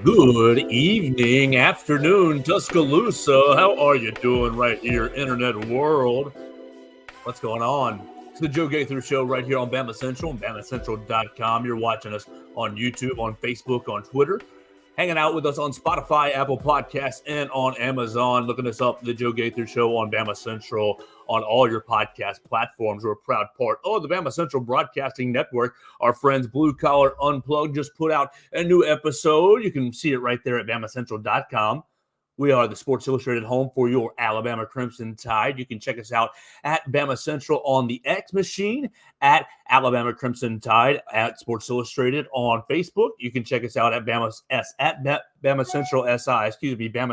Good evening, afternoon, Tuscaloosa. How are you doing right here, internet world? What's going on? It's the Joe Gaither Show right here on BamaCentral and BamaCentral.com. You're watching us on YouTube, on Facebook, on Twitter, hanging out with us on Spotify, Apple Podcasts, and on Amazon. Looking us up, the Joe Gaither Show on BamaCentral on all your podcast platforms. We're a proud part of the BamaCentral Broadcasting Network. Our friends Blue Collar Unplugged just put out a new episode. You can see it right there at BamaCentral.com. We are the Sports Illustrated home for your Alabama Crimson Tide. You can check us out at Bama Central on the X machine, at Alabama Crimson Tide, at Sports Illustrated on Facebook. You can check us out at Bama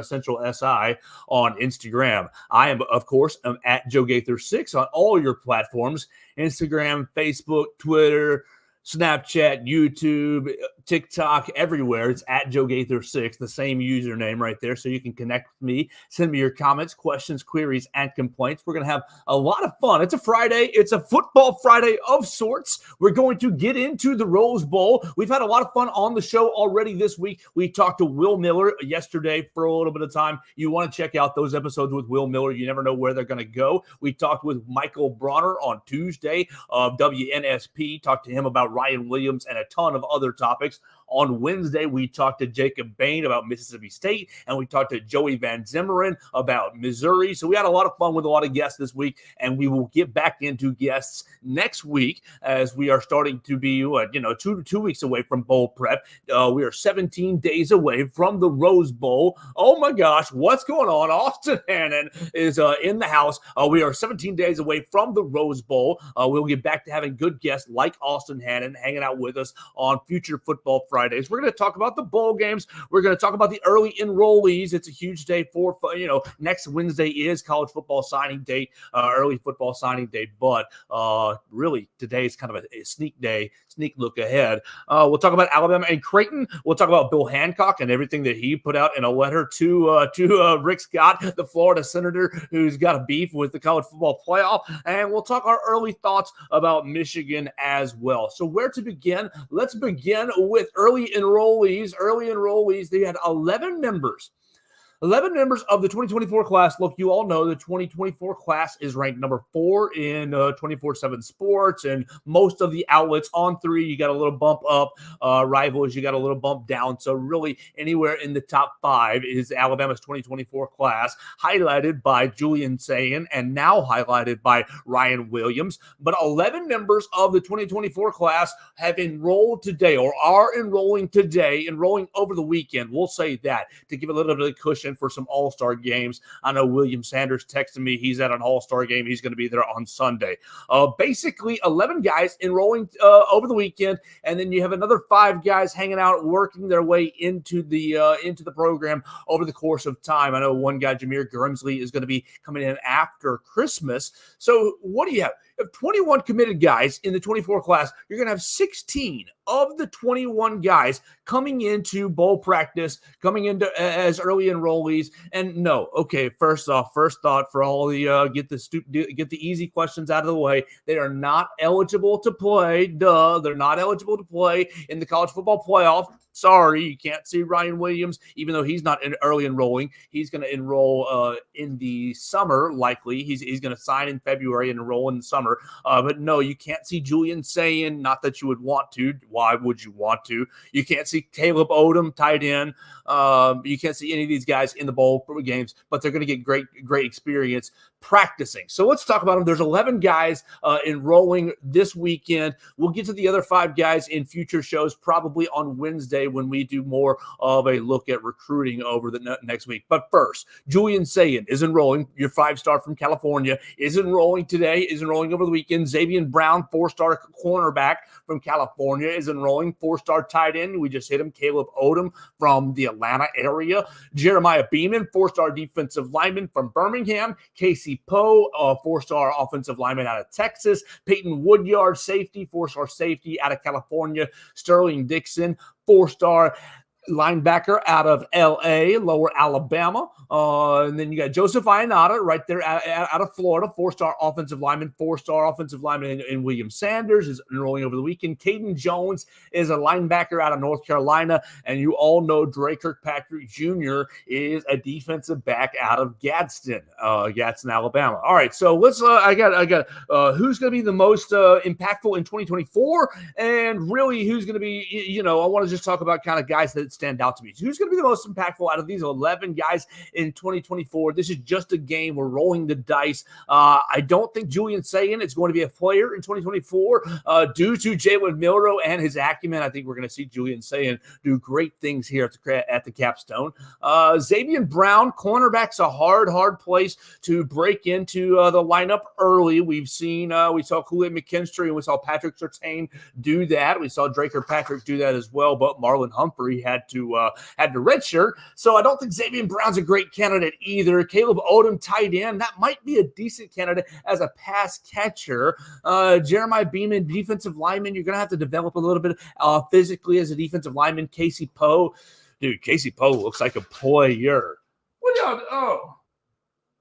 Central SI on Instagram. I am, of course, at Joe Gaither 6 on all your platforms: Instagram, Facebook, Twitter, Snapchat, YouTube, TikTok, everywhere. It's at Joe Gaither 6, the same username right there. So you can connect with me, send me your comments, questions, queries, and complaints. We're going to have a lot of fun. It's a Friday. It's a football Friday of sorts. We're going to get into the Rose Bowl. We've had a lot of fun on the show already this week. We talked to Will Miller yesterday for a little bit of time. You want to check out those episodes with Will Miller. You never know where they're going to go. We talked with Michael Bronner on Tuesday of WNSP. Talked to him about Ryan Williams and a ton of other topics. On Wednesday, we talked to Jacob Bain about Mississippi State, and we talked to Joey Van Zimmerman about Missouri. So we had a lot of fun with a lot of guests this week, and we will get back into guests next week as we are starting to be, 2 weeks away from bowl prep. We are 17 days away from the Rose Bowl. Oh my gosh, what's going on? Austin Hannon is in the house. We are 17 days away from the Rose Bowl. We'll get back to having good guests like Austin Hannon hanging out with us on future Football Fridays. We're going to talk about the bowl games. We're going to talk about the early enrollees. It's a huge day for, next Wednesday is college football signing day, early football signing day. But really, today is kind of a sneak look ahead. We'll talk about Alabama and Creighton. We'll talk about Bill Hancock and everything that he put out in a letter to Rick Scott, the Florida senator who's got a beef with the college football playoff. And we'll talk our early thoughts about Michigan as well. So where to begin? Let's begin with early enrollees. They had 11 members of the 2024 class. Look, you all know the 2024 class is ranked number 4 in 24/7 Sports, and most of the outlets. On 3, you got a little bump up. Rivals, you got a little bump down. So really, anywhere in the top 5 is Alabama's 2024 class, highlighted by Julian Sayin and now highlighted by Ryan Williams. But 11 members of the 2024 class have enrolled today, or are enrolling today, enrolling over the weekend. We'll say that to give a little bit of cushion for some all-star games. I know William Sanders texted me. He's at an all-star game. He's going to be there on Sunday. Basically, 11 guys enrolling over the weekend, and then you have another 5 guys hanging out, working their way into the program over the course of time. I know one guy, Jameer Grimsley, is going to be coming in after Christmas. So what do you have? You have 21 committed guys in the 24 class. You're going to have 16 of the 21 guys coming into bowl practice, coming into as early enrollees. And no, okay, first thought for all the get the easy questions out of the way. They are not eligible to play. They're not eligible to play in the college football playoff. Sorry, you can't see Ryan Williams, even though he's not early enrolling. He's going to enroll in the summer, likely. He's going to sign in February and enroll in the summer. But no, you can't see Julian Sayin, not that you would want to. Why would you want to? You can't see Caleb Odom, tight end. You can't see any of these guys in the bowl games, but they're going to get great experience practicing. So let's talk about them. There's 11 guys enrolling this weekend. We'll get to the other 5 guys in future shows, probably on Wednesday when we do more of a look at recruiting over the next week. But first, Julian Sayin is enrolling. Your 5-star from California is enrolling today, is enrolling over the weekend. Xavier Brown, 4-star cornerback from California, is enrolling. 4-star tight end. We just hit him. Caleb Odom from the Atlanta area. Jeremiah Beeman, 4-star defensive lineman from Birmingham. Casey Poe, 4-star offensive lineman out of Texas. Peyton Woodyard, safety, 4-star safety out of California. Sterling Dixon, 4-star linebacker out of L.A., Lower Alabama. And then you got Joseph Ionata right there out of Florida, four-star offensive lineman in William Sanders is enrolling over the weekend. Caden Jones is a linebacker out of North Carolina, and you all know Dre Kirkpatrick Jr. is a defensive back out of Gadsden, Alabama. All right, so let's. I got. Who's going to be the most impactful in 2024, and really who's going to be? I want to just talk about kind of guys that stand out to me. So who's going to be the most impactful out of these 11 guys in 2024? This is just a game. We're rolling the dice. I don't think Julian Sayin is going to be a player in 2024 due to Jalen Milroe and his acumen. I think we're going to see Julian Sayin do great things here at the capstone. Xavier Brown, cornerback's a hard place to break into the lineup early. We saw Kool-Aid McKinstry and we saw Patrick Surtain do that. We saw Draker Patrick do that as well, but Marlon Humphrey had to redshirt. So I don't think Xavier Brown's a great candidate either. Caleb Odom, tight end, that might be a decent candidate as a pass catcher. Jeremiah Beeman, defensive lineman, you're going to have to develop a little bit physically as a defensive lineman. Casey Poe, dude, Casey Poe looks like a player. What y'all? Oh,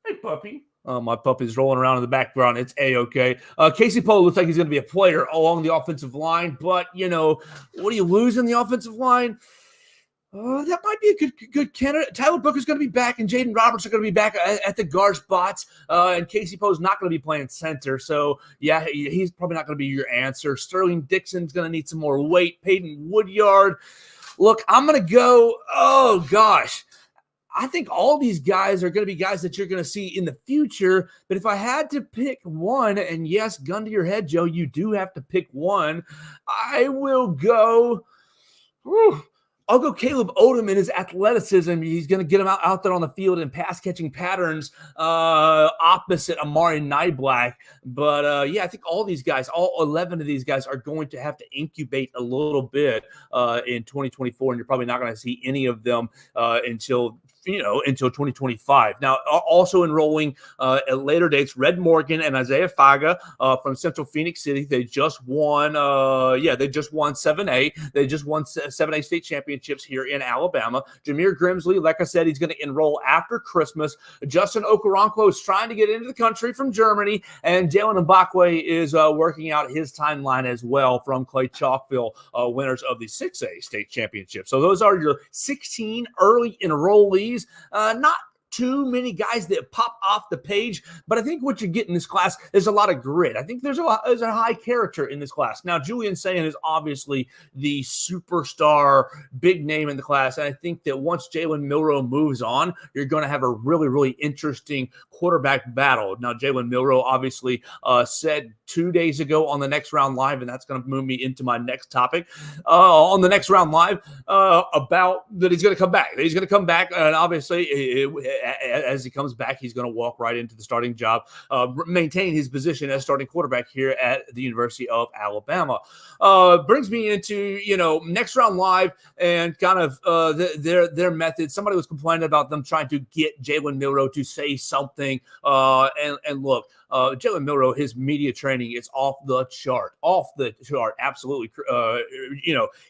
hey, puppy. My puppy's rolling around in the background. It's A-okay. Casey Poe looks like he's going to be a player along the offensive line, but, what do you lose in the offensive line? That might be a good candidate. Tyler Booker's going to be back, and Jaden Roberts are going to be back at the guard spots, and Casey Poe's not going to be playing center. So, yeah, he's probably not going to be your answer. Sterling Dixon's going to need some more weight. Peyton Woodyard. Look, I'm going to go, oh, gosh. I think all these guys are going to be guys that you're going to see in the future. But if I had to pick one, and yes, gun to your head, Joe, you do have to pick one, I will go I'll go Caleb Odom in his athleticism. He's going to get him out there on the field in pass-catching patterns opposite Amari Nyblack. But, I think all 11 of these guys are going to have to incubate a little bit in 2024, and you're probably not going to see any of them until 2025. Now, also enrolling at later dates, Red Morgan and Isaiah Faga from Central Phoenix City. They just won 7A. They just won 7A state championships here in Alabama. Jameer Grimsley, like I said, he's going to enroll after Christmas. Justin Okoronkwo is trying to get into the country from Germany, and Jalen Mbakwe is working out his timeline as well from Clay Chalkville, winners of the 6A state championship. So those are your 16 early enrollees. Not too many guys that pop off the page, but I think what you get in this class, there's a lot of grit. I think there's a high character in this class. Now, Julian Sayin is obviously the superstar, big name in the class, and I think that once Jalen Milroe moves on, you're going to have a really, really interesting quarterback battle. Now, Jalen Milroe obviously said 2 days ago on the Next Round Live, and that's going to move me into my next topic on the Next Round Live about that he's going to come back. He's going to come back, and obviously as he comes back, he's going to walk right into the starting job, maintain his position as starting quarterback here at the University of Alabama. Brings me into, Next Round Live and kind of their method. Somebody was complaining about them trying to get Jalen Milroe to say something. And look, Jalen Milroe, his media training is off the chart, absolutely.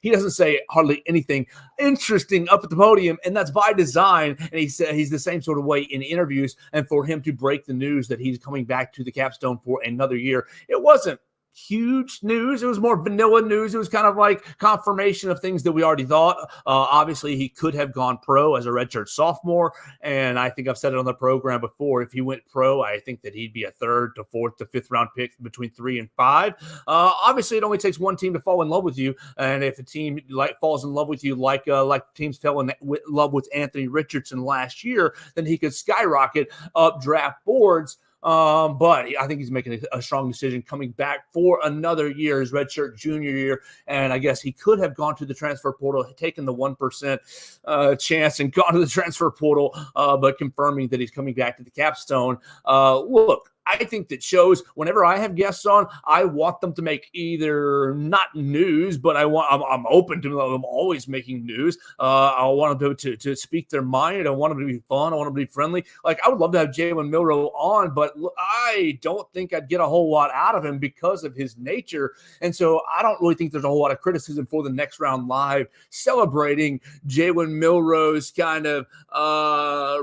He doesn't say hardly anything interesting up at the podium, and that's by design. And he said he's the same sort of way in interviews. And for him to break the news that he's coming back to the capstone for another year, it wasn't huge news. It was more vanilla news. It was kind of like confirmation of things that we already thought. Obviously, he could have gone pro as a redshirt sophomore, and I think I've said it on the program before. If he went pro, I think that he'd be a 3rd to 4th to 5th round pick between 3 and 5. Obviously, it only takes one team to fall in love with you, and if a team falls in love with you like teams fell in love with Anthony Richardson last year, then he could skyrocket up draft boards. But I think he's making a strong decision coming back for another year, his redshirt junior year. And I guess he could have gone to the transfer portal, taken the 1% chance and gone to the transfer portal, but confirming that he's coming back to the capstone. Look, I think that shows, whenever I have guests on, I want them to make either not news, but I'm open to them always making news. I want them to speak their mind. I want them to be fun. I want them to be friendly. Like, I would love to have Jalen Milroe on, but I don't think I'd get a whole lot out of him because of his nature. And so I don't really think there's a whole lot of criticism for the Next Round Live celebrating Jalen Milroe's kind of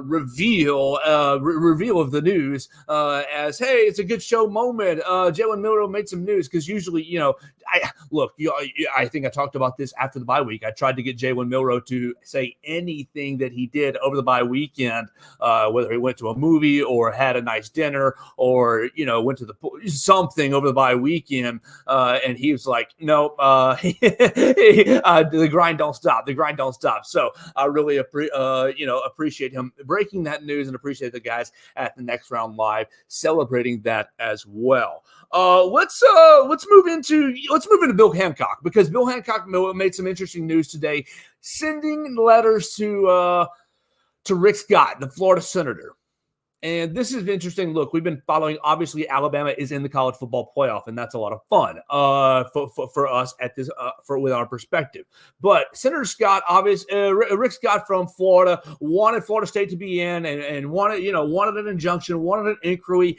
reveal of the news as, hey, it's a good show moment. Jalen Milroe made some news, because usually, I think I talked about this after the bye week. I tried to get Jalen Milroe to say anything that he did over the bye weekend, whether he went to a movie or had a nice dinner or, went to something over the bye weekend. And he was like, no, the grind don't stop. The grind don't stop. So I really appreciate him breaking that news, and appreciate the guys at the Next Round Live celebrating that as well. Let's move into Bill Hancock, because Bill Hancock made some interesting news today, sending letters to Rick Scott, the Florida senator. And this is interesting. Look, we've been following, obviously, Alabama is in the college football playoff, and that's a lot of fun for us at this with our perspective. But Senator Scott, Rick Scott from Florida, wanted Florida State to be in, and wanted an injunction, wanted an inquiry.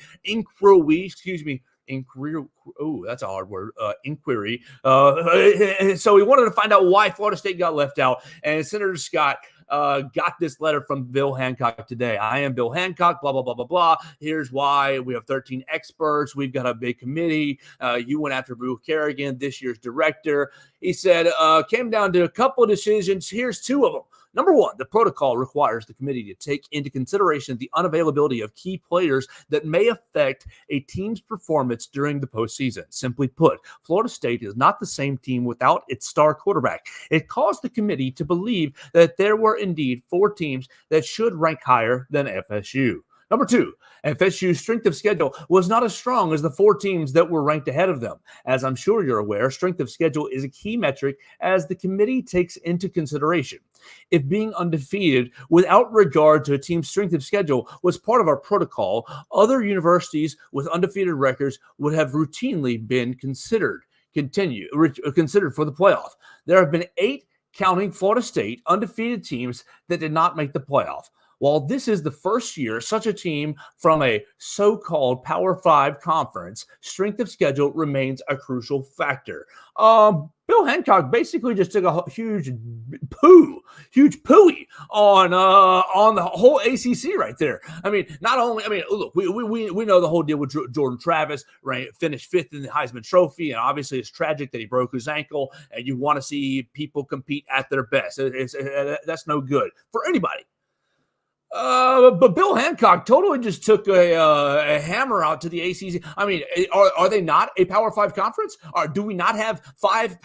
Oh, that's a hard word. Inquiry. So he wanted to find out why Florida State got left out, and Senator Scott got this letter from Bill Hancock today. I am Bill Hancock, blah, blah, blah, blah, blah. Here's why. We have 13 experts. We've got a big committee. You went after Boo Kerrigan, this year's director. He said, came down to a couple of decisions. Here's two of them. Number one, the protocol requires the committee to take into consideration the unavailability of key players that may affect a team's performance during the postseason. Simply put, Florida State is not the same team without its star quarterback. It caused the committee to believe that there were indeed 4 teams that should rank higher than FSU. Number two, FSU's strength of schedule was not as strong as the 4 teams that were ranked ahead of them. As I'm sure you're aware, strength of schedule is a key metric as the committee takes into consideration. If being undefeated without regard to a team's strength of schedule was part of our protocol, other universities with undefeated records would have routinely been considered for the playoff. There have been 8, counting Florida State, undefeated teams that did not make the playoff. While this is the first year such a team from a so-called Power 5 conference, strength of schedule remains a crucial factor. Bill Hancock basically just took a huge pooey on the whole ACC right there. Look, we know the whole deal with Jordan Travis, right? Finished 5th in the Heisman Trophy, and obviously it's tragic that he broke his ankle, and you want to see people compete at their best. That's no good for anybody. But Bill Hancock totally just took a hammer out to the ACC. I mean, are they not a Power 5 conference? Or do we not have 5?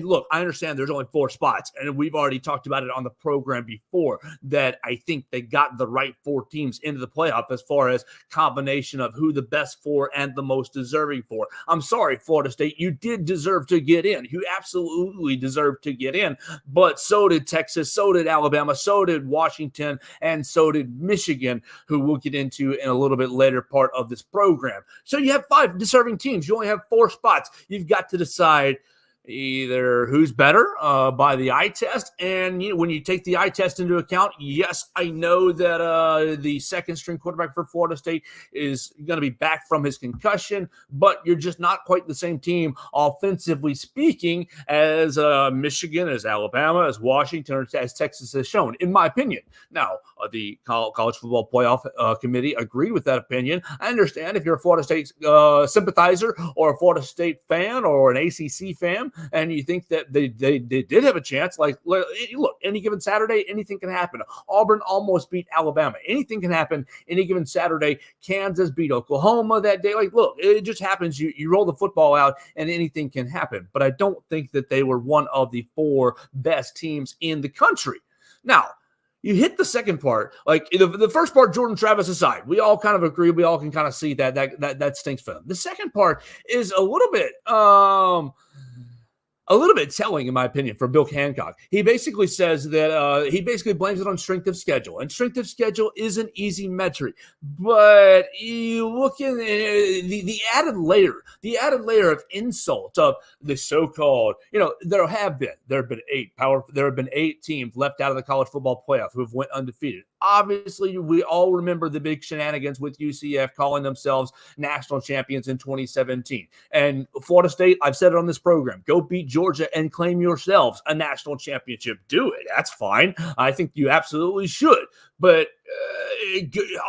Look, I understand there's only 4 spots, and we've already talked about it on the program before, that I think they got the right 4 teams into the playoff as far as combination of who the best 4 and the most deserving 4. I'm sorry, Florida State, you did deserve to get in. You absolutely deserved to get in, but so did Texas, so did Alabama, so did Washington, and so did Michigan, who we'll get into in a little bit later part of this program. So you have 5 deserving teams. You only have 4 spots. You've got to decide either who's better by the eye test. And when you take the eye test into account, yes, I know that the second string quarterback for Florida State is going to be back from his concussion, but you're just not quite the same team offensively speaking as Michigan, as Alabama, as Washington, or as Texas has shown, in my opinion. Now, the College Football Playoff Committee agreed with that opinion. I understand if you're a Florida State sympathizer or a Florida State fan or an ACC fan, and you think that they did have a chance. Like, look, any given Saturday, anything can happen. Auburn almost beat Alabama. Anything can happen any given Saturday. Kansas beat Oklahoma that day. Like, look, it just happens. You roll the football out, and anything can happen. But I don't think that they were one of the 4 best teams in the country. Now, you hit the second part, like the first part, Jordan Travis aside, we all kind of agree. We all can kind of see that stinks for them. The second part is a little bit, a little bit telling, in my opinion, for Bill Hancock. He basically says that he basically blames it on strength of schedule, and strength of schedule is an easy metric. But you look in the added layer of insult of the so-called, there have been eight teams left out of the college football playoff who have went undefeated. Obviously, we all remember the big shenanigans with UCF calling themselves national champions in 2017. And Florida State, I've said it on this program, go beat Georgia and claim yourselves a national championship. Do it. That's fine. I think you absolutely should. But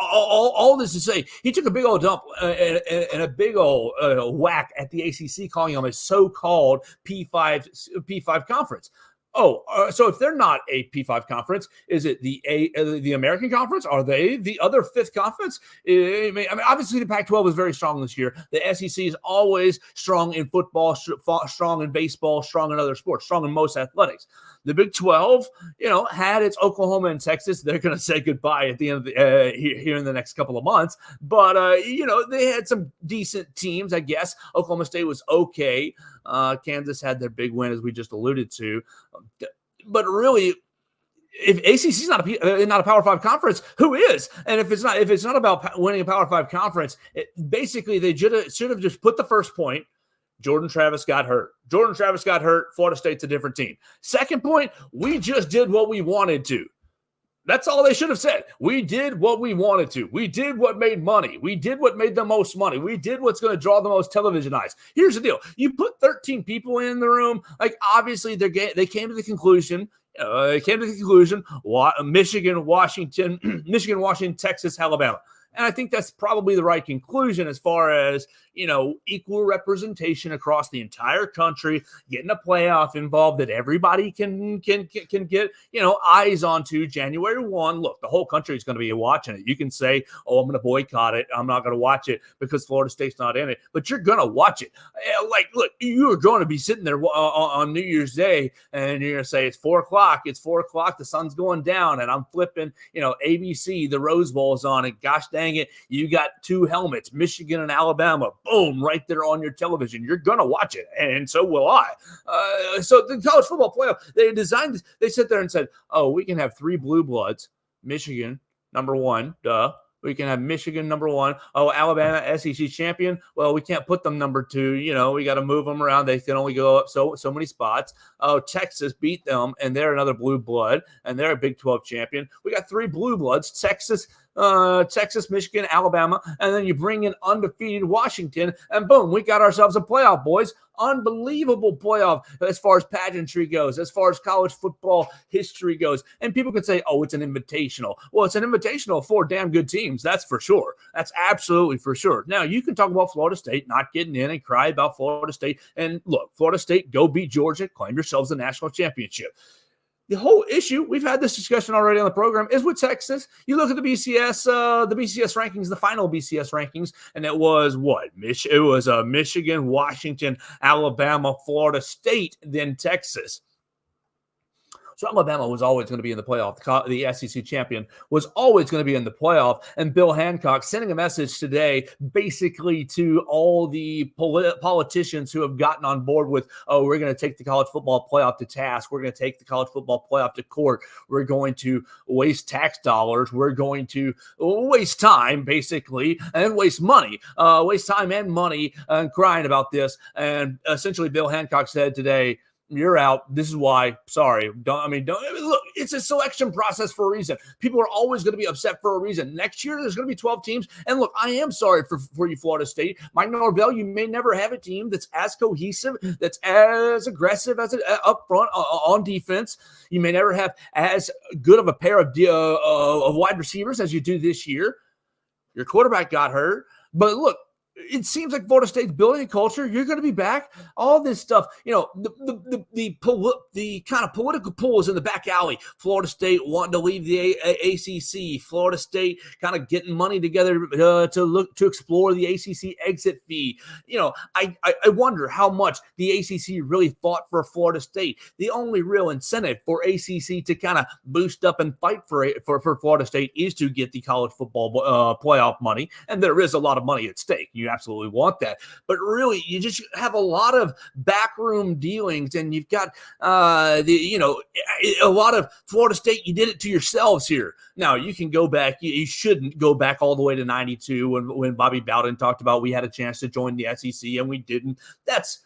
all this to say, he took a big old dump and a big old whack at the ACC, calling them a so-called P5 conference. So if they're not a P5 conference, is it the American Conference? Are they the other fifth conference? I mean, obviously the Pac-12 is very strong this year. The SEC is always strong in football, strong in baseball, strong in other sports, strong in most athletics. The Big 12, had its Oklahoma and Texas. They're going to say goodbye at the end of here in the next couple of months. But, they had some decent teams, I guess. Oklahoma State was okay. Kansas had their big win, as we just alluded to. But really, if ACC is not a Power 5 conference, who is? And if it's not about winning a Power 5 conference, basically they should have just put the first point. Jordan Travis got hurt. Florida State's a different team. Second point, we just did what we wanted to. That's all they should have said. We did what we wanted to. We did what made money. We did what made the most money. We did what's going to draw the most television eyes. Here's the deal. You put 13 people in the room. Like, obviously, they came to the conclusion. Michigan, Washington, Texas, Alabama. And I think that's probably the right conclusion as far as, equal representation across the entire country, getting a playoff involved that everybody can get, eyes onto January 1. Look, the whole country is going to be watching it. You can say, I'm going to boycott it. I'm not going to watch it because Florida State's not in it, but you're going to watch it. Look, you are going to be sitting there on New Year's Day and you're going to say, it's 4:00. It's 4:00. The sun's going down and I'm flipping, ABC, the Rose Bowl is on it. Gosh dang it. You got two helmets, Michigan and Alabama. Boom, right there on your television. You're going to watch it, and so will I. So the college football playoff, they designed this. They sit there and said, we can have three blue bloods. Michigan, number one, duh. We can have Michigan number one. Alabama, SEC champion. Well, we can't put them number two. We got to move them around. They can only go up so many spots. Texas beat them, and they're another blue blood, and they're a Big 12 champion. We got three blue bloods, Texas, Michigan, Alabama, and then you bring in undefeated Washington, and boom, we got ourselves a playoff, boys. Unbelievable playoff as far as pageantry goes, as far as college football history goes. And people could say, it's an invitational. Well, it's an invitational of 4 damn good teams. That's for sure. That's absolutely for sure. Now, you can talk about Florida State not getting in and cry about Florida State. And look, Florida State, go beat Georgia, claim yourselves a national championship. The whole issue, we've had this discussion already on the program, is with Texas. You look at the BCS rankings, the final BCS rankings, and it was what? It was Michigan, Washington, Alabama, Florida State, then Texas. So Alabama was always going to be in the playoff. The SEC champion was always going to be in the playoff. And Bill Hancock sending a message today basically to all the politicians who have gotten on board with, we're going to take the college football playoff to task. We're going to take the college football playoff to court. We're going to waste tax dollars. We're going to waste time, basically, and waste money. Waste time and money and crying about this. And essentially Bill Hancock said today, you're out. This is why. Sorry. Look, it's a selection process for a reason. People are always going to be upset for a reason. Next year, there's going to be 12 teams. And look, I am sorry for you, Florida State. Mike Norvell, you may never have a team that's as cohesive, that's as aggressive as up front on defense. You may never have as good of a pair of wide receivers as you do this year. Your quarterback got hurt. But look, it seems like Florida State's building a culture. You're going to be back. All this stuff, the kind of political pulls in the back alley. Florida State wanting to leave the ACC. Florida State kind of getting money together to explore the ACC exit fee. I wonder how much the ACC really fought for Florida State. The only real incentive for ACC to kind of boost up and fight for Florida State is to get the college football playoff money, and there is a lot of money at stake. you absolutely want that. But really, you just have a lot of backroom dealings, and you've got a lot of Florida State. You did it to yourselves here. Now you can go back. You shouldn't go back all the way to '92 when Bobby Bowden talked about we had a chance to join the SEC and we didn't. That's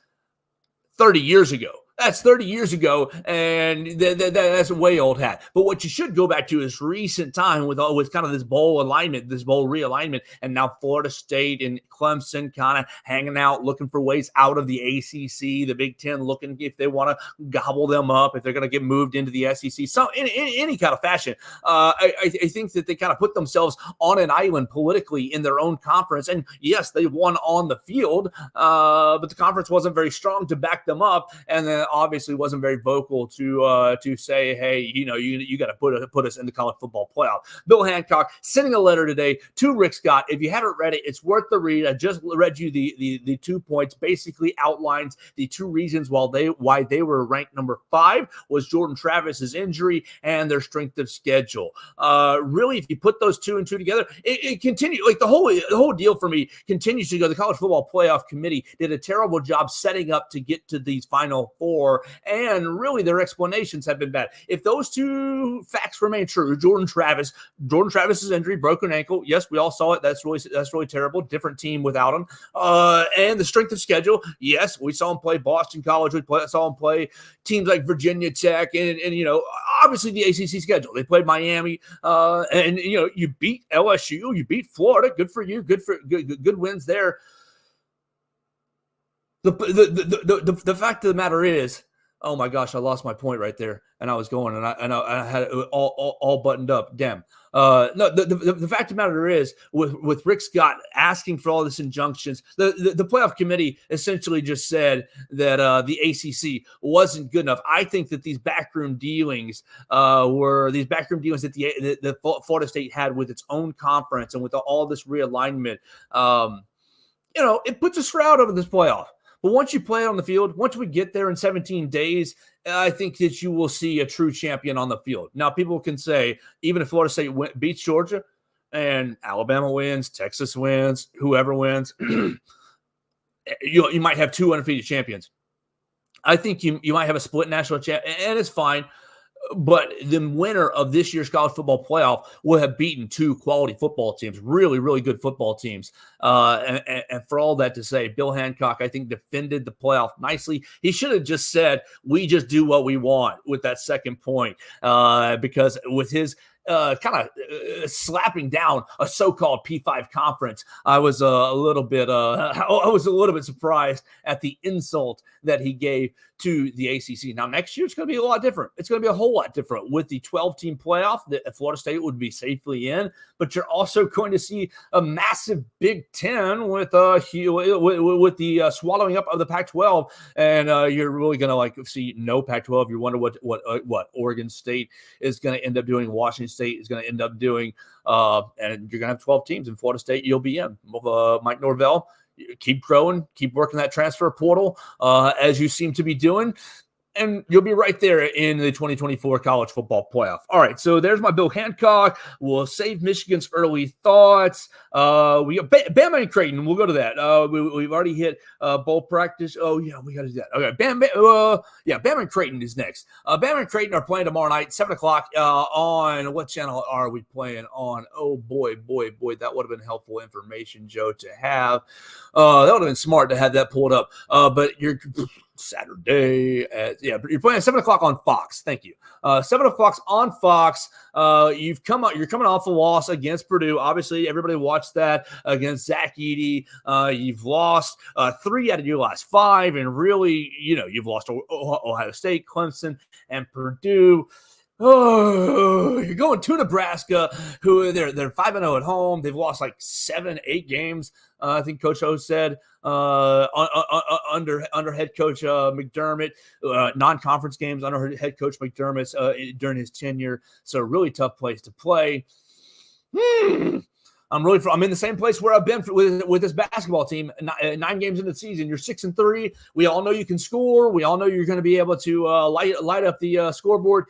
30 years ago. That's 30 years ago, and that's a way old hat. But what you should go back to is recent time with kind of this bowl alignment, this bowl realignment, and now Florida State and Clemson kind of hanging out, looking for ways out of the ACC, the Big Ten, looking if they want to gobble them up, if they're going to get moved into the SEC, so in any kind of fashion. I think that they kind of put themselves on an island politically in their own conference, and yes, they won on the field, but the conference wasn't very strong to back them up, and then obviously wasn't very vocal to say, hey, you got to put us in the college football playoff. Bill Hancock sending a letter today to Rick Scott. If you haven't read it, it's worth the read. I just read you the 2 points. Basically outlines the two reasons why they were ranked number 5 was Jordan Travis's injury and their strength of schedule. Really, if you put those 2 and 2 together, it continues. Like the whole deal for me continues to go. The college football playoff committee did a terrible job setting up to get to these final 4. And really their explanations have been bad. If those 2 facts remain true, Jordan Travis's injury, broken ankle, yes, we all saw it. That's really terrible. Different team without him. And the strength of schedule, yes, we saw him play Boston College. Saw him play teams like Virginia Tech, and obviously the ACC schedule. They played Miami, and you beat LSU, you beat Florida. Good for you. Good wins there. The fact of the matter is, oh my gosh, I lost my point right there, and I was going, and I had it all buttoned up. Damn. No, the fact of the matter is, with Rick Scott asking for all this injunctions, the playoff committee essentially just said that the ACC wasn't good enough. I think that these backroom dealings were these backroom dealings that the Florida State had with its own conference and with all this realignment. It puts a shroud over this playoff. But once you play it on the field, once we get there in 17 days, I think that you will see a true champion on the field. Now, people can say, even if Florida State beats Georgia and Alabama wins, Texas wins, whoever wins, you might have 2 undefeated champions. I think you might have a split national champion, and it's fine. But the winner of this year's college football playoff will have beaten 2 quality football teams, really, really good football teams. And for all that to say, Bill Hancock, I think, defended the playoff nicely. He should have just said, we just do what we want with that second point, because with his kind of slapping down a so-called P5 conference, I was a little bit surprised at the insult that he gave to the ACC. Now, next year it's going to be a lot different. It's going to be a whole lot different with the 12-team playoff that Florida State would be safely in. But you're also going to see a massive Big Ten with the swallowing up of the Pac-12, and you're really going to see no Pac-12. You wonder what Oregon State is going to end up doing. Washington State is going to end up doing, and you're going to have 12 teams in Florida State. You'll be in. Mike Norvell, keep growing, keep working that transfer portal as you seem to be doing, and you'll be right there in the 2024 college football playoff. All right, so there's my Bill Hancock. We'll save Michigan's early thoughts. We got Bama and Creighton. We'll go to that. We've already hit bowl practice. Oh, yeah, we got to do that. Okay, Bama and Creighton is next. Bama and Creighton are playing tomorrow night, 7 o'clock on, what channel are we playing on? Oh, boy, that would have been helpful information, Joe, to have. That would have been smart to have that pulled up. But you're Saturday you're playing at 7 o'clock on Fox. Thank you. 7 o'clock on Fox. You're coming off a loss against Purdue. Obviously, everybody watched that against Zach Edey. You've lost 3 out of your last 5, and really, you've lost Ohio State, Clemson, and Purdue. Oh, you're going to Nebraska, who they're 5-0 at home. They've lost like 7-8 games. I think Coach O said under head coach McDermott, non-conference games under head coach McDermott during his tenure. So a really tough place to play. I'm in the same place where I've been with this basketball team. 9 games into the season, you're 6-3. We all know you can score. We all know you're going to be able to light up the scoreboard.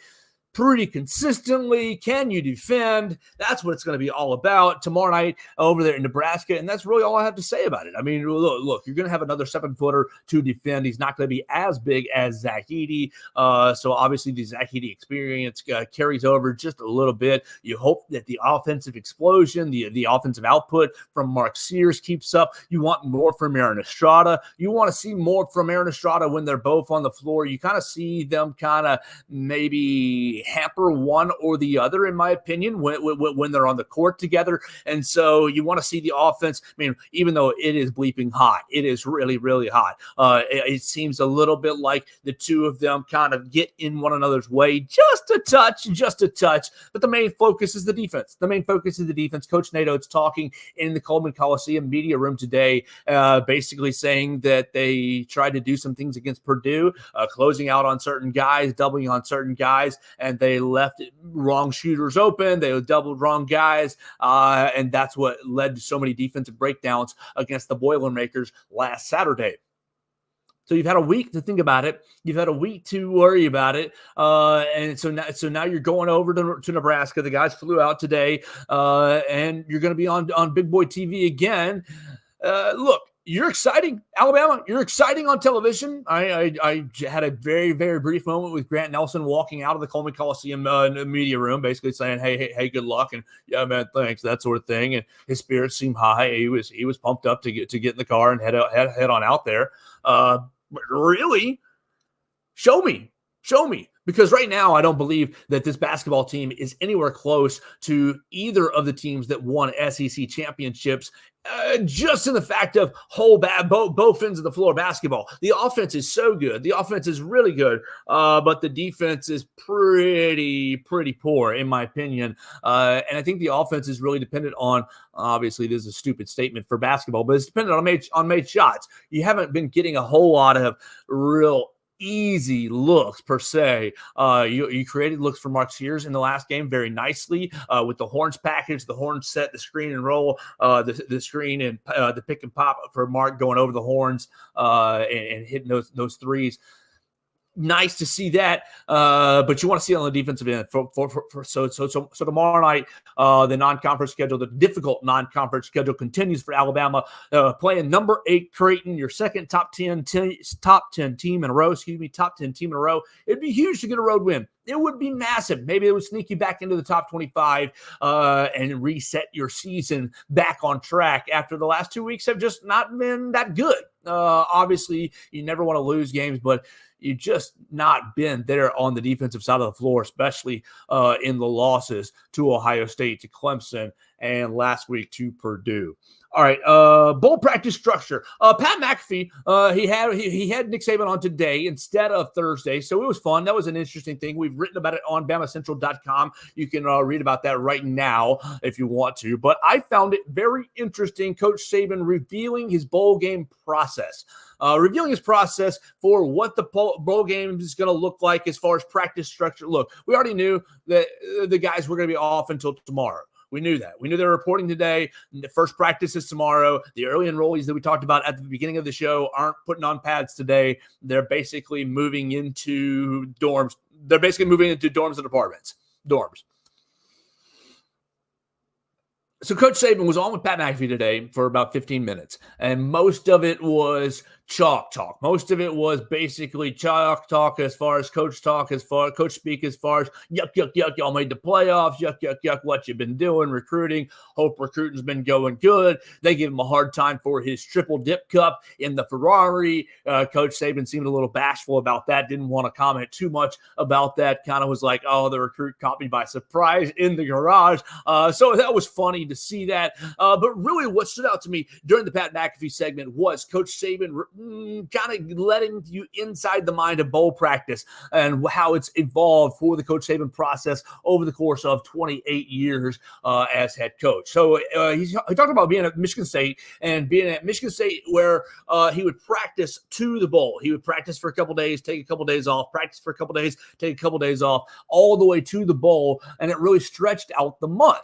pretty consistently? Can you defend? That's what it's going to be all about tomorrow night over there in Nebraska, and that's really all I have to say about it. I mean, look, you're going to have another 7-footer to defend. He's not going to be as big as Zach Edey, so obviously the Zach Edey experience carries over just a little bit. You hope that the offensive explosion, the offensive output from Mark Sears keeps up. You want more from Aaron Estrada. You want to see more from Aaron Estrada when they're both on the floor. You kind of see them kind of maybe hamper one or the other, in my opinion, when they're on the court together. And so you want to see the offense. I mean, even though it is bleeping hot, it is really, really hot. It seems a little bit like the two of them kind of get in one another's way just a touch. But the main focus is the defense. Coach Nato is talking in the Coleman Coliseum media room today, basically saying that they tried to do some things against Purdue, closing out on certain guys, doubling on certain guys, and they left wrong shooters open. They doubled wrong guys, and that's what led to so many defensive breakdowns against the Boilermakers last Saturday. So you've had a week to think about it. You've had a week to worry about it. And so now you're going over to Nebraska. The guys flew out today, and you're going to be on Big Boy TV again. Look, you're exciting, Alabama. You're exciting on television. I had a very, very brief moment with Grant Nelson walking out of the Coleman Coliseum media room, basically saying, hey, good luck, and yeah, man, thanks, that sort of thing. And his spirits seemed high. He was pumped up to get in the car and head on out there. But really, show me. Because right now, I don't believe that this basketball team is anywhere close to either of the teams that won SEC championships, just in the fact of both ends of the floor basketball. The offense is so good. The offense is really good, but the defense is pretty poor, in my opinion. And I think the offense is really dependent on, obviously, this is a stupid statement for basketball, but it's dependent on made shots. You haven't been getting a whole lot of real easy looks per se. You created looks for Mark Sears in the last game very nicely with the horns package, the horns set, the screen and roll, the screen and the pick and pop for Mark going over the horns and hitting those threes. Nice to see that, but you want to see it on the defensive end. So tomorrow night, the non-conference schedule, the difficult non-conference schedule continues for Alabama, playing number 8 Creighton, your second top 10 team in a row. It'd be huge to get a road win. It would be massive. Maybe it would sneak you back into the top 25 and reset your season back on track after the last 2 weeks have just not been that good. Obviously, you never want to lose games, but you've just not been there on the defensive side of the floor, especially in the losses to Ohio State, to Clemson, and last week to Purdue. All right, bowl practice structure. Pat McAfee, he had Nick Saban on today instead of Thursday, so it was fun. That was an interesting thing. We've written about it on BamaCentral.com. You can read about that right now if you want to. But I found it very interesting, Coach Saban revealing his bowl game process. Revealing his process for what the bowl game is going to look like as far as practice structure. Look, we already knew that the guys were going to be off until tomorrow. We knew that. We knew they were reporting today. The first practice is tomorrow. The early enrollees that we talked about at the beginning of the show aren't putting on pads today. They're basically moving into dorms. They're basically moving into dorms and apartments. Dorms. So Coach Saban was on with Pat McAfee today for about 15 minutes, and most of it was chalk talk. Most of it was basically chalk talk as far as coach talk, as far as coach speak, as far as yuck, y'all made the playoffs, yuck, what you've been doing, recruiting. Hope recruiting's been going good. They give him a hard time for his triple dip cup in the Ferrari. Coach Saban seemed a little bashful about that, didn't want to comment too much about that, kind of was like, oh, the recruit caught me by surprise in the garage. So that was funny to see that. But really what stood out to me during the Pat McAfee segment was Coach Saban kind of letting you inside the mind of bowl practice and how it's evolved for the Coach Saban process over the course of 28 years as head coach. So he talked about being at Michigan State and being at Michigan State where he would practice to the bowl. He would practice for a couple days, take a couple days off, practice for a couple days, take a couple days off, all the way to the bowl, and it really stretched out the month.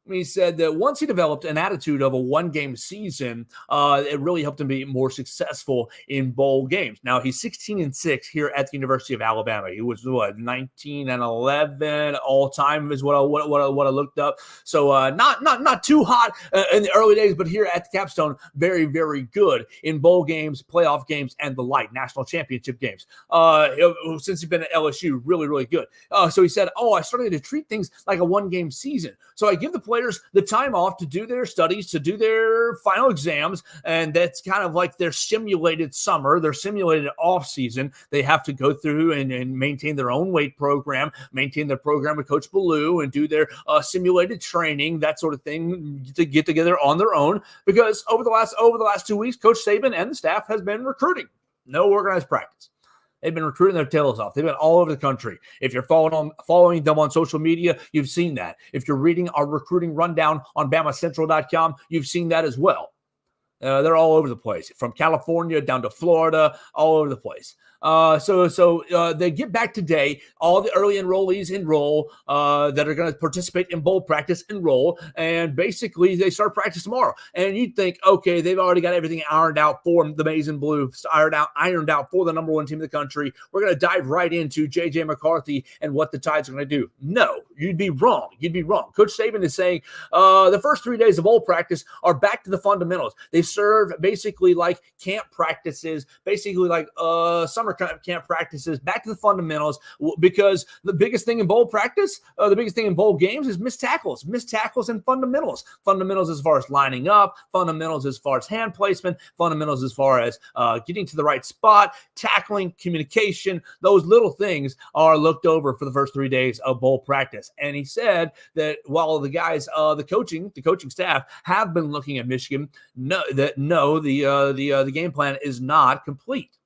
He said that once he developed an attitude of a one-game season, it really helped him be more successful in bowl games. Now he's 16-6 here at the University of Alabama. He was 19-11 all time is what I looked up. So not too hot in the early days, but here at the Capstone, very very good in bowl games, playoff games, and the like, national championship games. Since he's been at LSU, really really good. So he said, I started to treat things like a one-game season. So I give the players the time off to do their studies, to do their final exams, and that's kind of like their simulated summer, their simulated off season. They have to go through and maintain their own weight program, maintain their program with Coach Ballou, and do their simulated training, that sort of thing, to get together on their own. Because over the last 2 weeks, Coach Saban and the staff has been recruiting. No organized practice. They've been recruiting their tails off. They've been all over the country. If you're following them on social media, you've seen that. If you're reading our recruiting rundown on BamaCentral.com, you've seen that as well. They're all over the place, from California down to Florida, all over the place. So they get back today. All the early enrollees enroll that are going to participate in bowl practice enroll, and basically they start practice tomorrow. And you'd think, okay, they've already got everything ironed out for the Maize and Blue, ironed out for the number one team in the country. We're going to dive right into J.J. McCarthy and what the Tides are going to do. No, you'd be wrong. Coach Saban is saying the first 3 days of bowl practice are back to the fundamentals. They serve basically like camp practices, basically like summer camp practices, back to the fundamentals, because the biggest thing in bowl practice, the biggest thing in bowl games is missed tackles and fundamentals. Fundamentals as far as lining up, fundamentals as far as hand placement, fundamentals as far as getting to the right spot, tackling, communication. Those little things are looked over for the first 3 days of bowl practice. And he said that while the guys, the coaching staff have been looking at Michigan, the game plan is not complete.